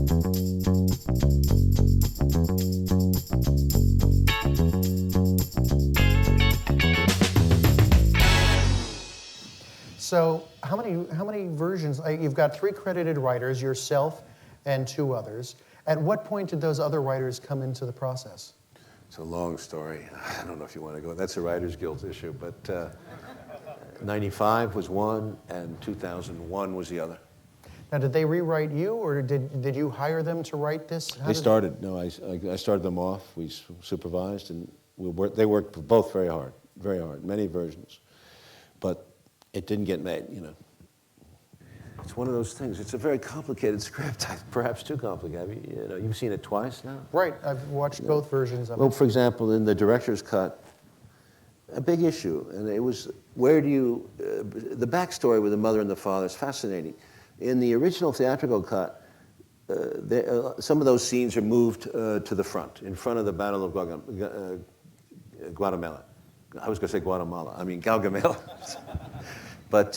So how many versions? You've got 3 credited writers, yourself and 2 others. At what point did those other writers come into the process? It's a long story. I don't know if you want to go. That's a Writers Guild issue, but 95 was one and 2001 was the other. Now, did they rewrite you, or did you hire them to write this? I started them off. We supervised, and they worked both very hard, many versions. But it didn't get made, you know. It's one of those things. It's a very complicated script, perhaps too complicated. You've seen it twice now? Right. I've watched both versions of it. Well, for example, in the director's cut, a big issue, and it was, the backstory with the mother and the father is fascinating. In the original theatrical cut, some of those scenes are moved to the front, in front of the Battle of Guatemala. I was going to say Guatemala. I mean Gaugamela. But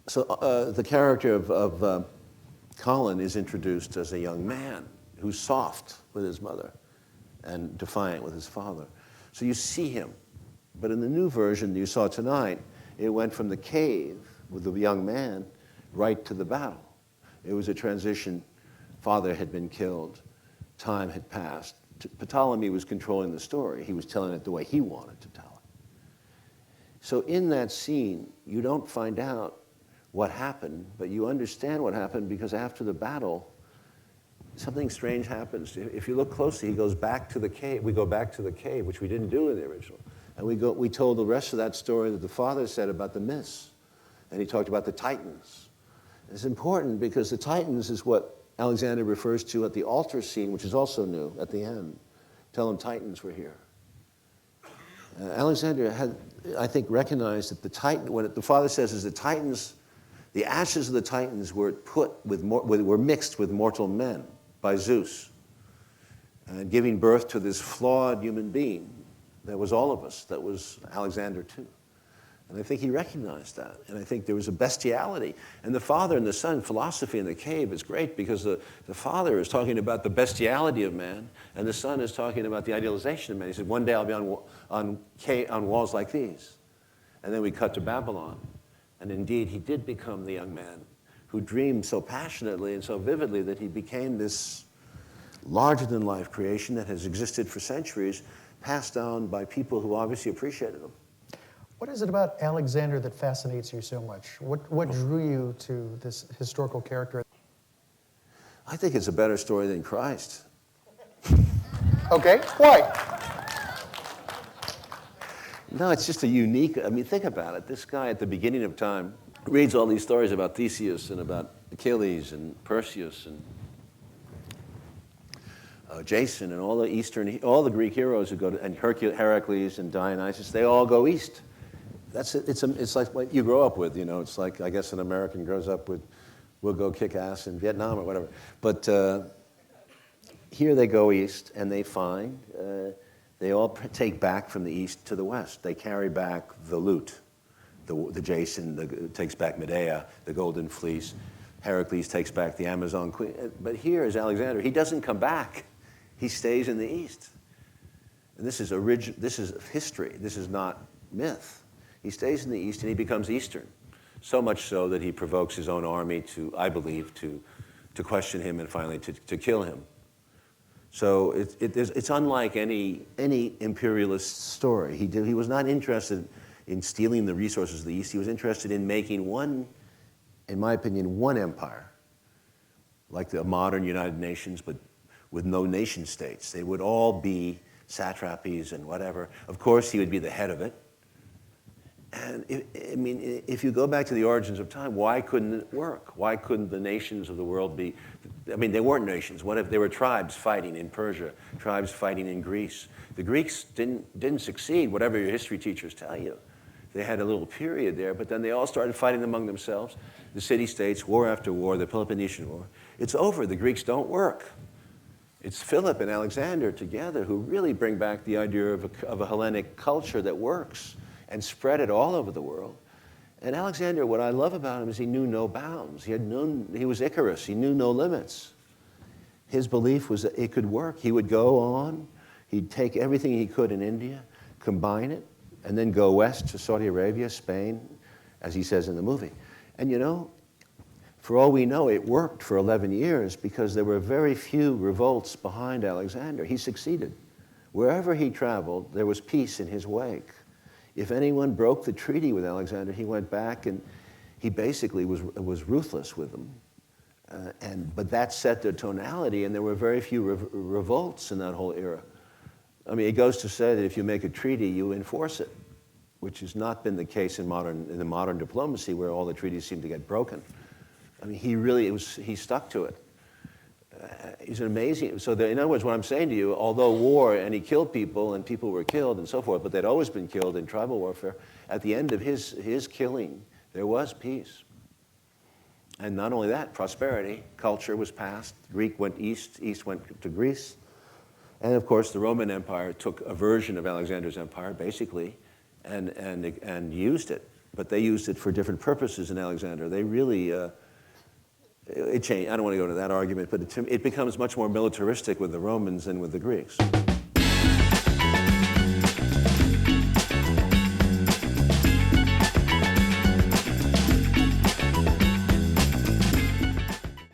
so the character of Colin is introduced as a young man who's soft with his mother and defiant with his father. So you see him. But in the new version you saw tonight, it went from the cave with the young man right to the battle. It was a transition. Father had been killed. Time had passed. Ptolemy was controlling the story. He was telling it the way he wanted to tell it. So in that scene, you don't find out what happened, but you understand what happened because after the battle, something strange happens. If you look closely, he goes back to the cave. We go back to the cave, which we didn't do in the original. And we told the rest of that story that the father said about the myths. And he talked about the Titans. It's important because the Titans is what Alexander refers to at the altar scene, which is also new at the end. Tell them Titans were here. Alexander had, I think, recognized that the Titan, what the father says is the Titans, the ashes of the Titans were were mixed with mortal men by Zeus, and giving birth to this flawed human being that was all of us, that was Alexander too. And I think he recognized that. And I think there was a bestiality. And the father and the son, philosophy in the cave is great because the father is talking about the bestiality of man, and the son is talking about the idealization of man. He said, one day I'll be on walls like these. And then we cut to Babylon. And indeed, he did become the young man who dreamed so passionately and so vividly that he became this larger-than-life creation that has existed for centuries, passed down by people who obviously appreciated him. What is it about Alexander that fascinates you so much? What drew you to this historical character? I think it's a better story than Christ. Okay, why? No, it's just a unique, I mean, think about it. This guy at the beginning of time reads all these stories about Theseus and about Achilles and Perseus and Jason and all the Greek heroes who go to, and Heracles and Dionysus, they all go east. It's like what you grow up with, you know. It's like, I guess, an American grows up with, we'll go kick ass in Vietnam or whatever. But here they go east, and they find, they all take back from the east to the west. They carry back the loot. The Jason takes back Medea, the golden fleece. Heracles takes back the Amazon queen. But here is Alexander. He doesn't come back. He stays in the east. And this is history. This is not myth. He stays in the east and he becomes Eastern, so much so that he provokes his own army to, I believe, to question him and finally to kill him. So it's unlike any imperialist story. He was not interested in stealing the resources of the East. He was interested in making one, in my opinion, one empire, like the modern United Nations, but with no nation states. They would all be satrapies and whatever. Of course, he would be the head of it. And if you go back to the origins of time, why couldn't it work? Why couldn't the nations of the world be? I mean, they weren't nations. What if there were tribes fighting in Persia, tribes fighting in Greece? The Greeks didn't succeed, whatever your history teachers tell you. They had a little period there, but then they all started fighting among themselves. The city-states, war after war, the Peloponnesian War. It's over. The Greeks don't work. It's Philip and Alexander together who really bring back the idea of a Hellenic culture that works and spread it all over the world. And Alexander, what I love about him is he knew no bounds. He was Icarus. He knew no limits. His belief was that it could work. He would go on, he'd take everything he could in India, combine it, and then go west to Saudi Arabia, Spain, as he says in the movie. And you know, for all we know, it worked for 11 years because there were very few revolts behind Alexander. He succeeded. Wherever he traveled, there was peace in his wake. If anyone broke the treaty with Alexander, he went back and he basically was ruthless with them. But that set the tonality, and there were very few revolts in that whole era. I mean, it goes to say that if you make a treaty, you enforce it, which has not been the case in the modern diplomacy, where all the treaties seem to get broken. I mean, he stuck to it. He's an amazing. So, in other words, what I'm saying to you, although war, and he killed people, and people were killed, and so forth, but they'd always been killed in tribal warfare. At the end of his killing, there was peace. And not only that, prosperity, culture was passed. Greek went east, east went to Greece. And of course, the Roman Empire took a version of Alexander's empire, basically, and used it. But they used it for different purposes in Alexander. They really, it changed. I don't want to go into that argument, but it becomes much more militaristic with the Romans than with the Greeks.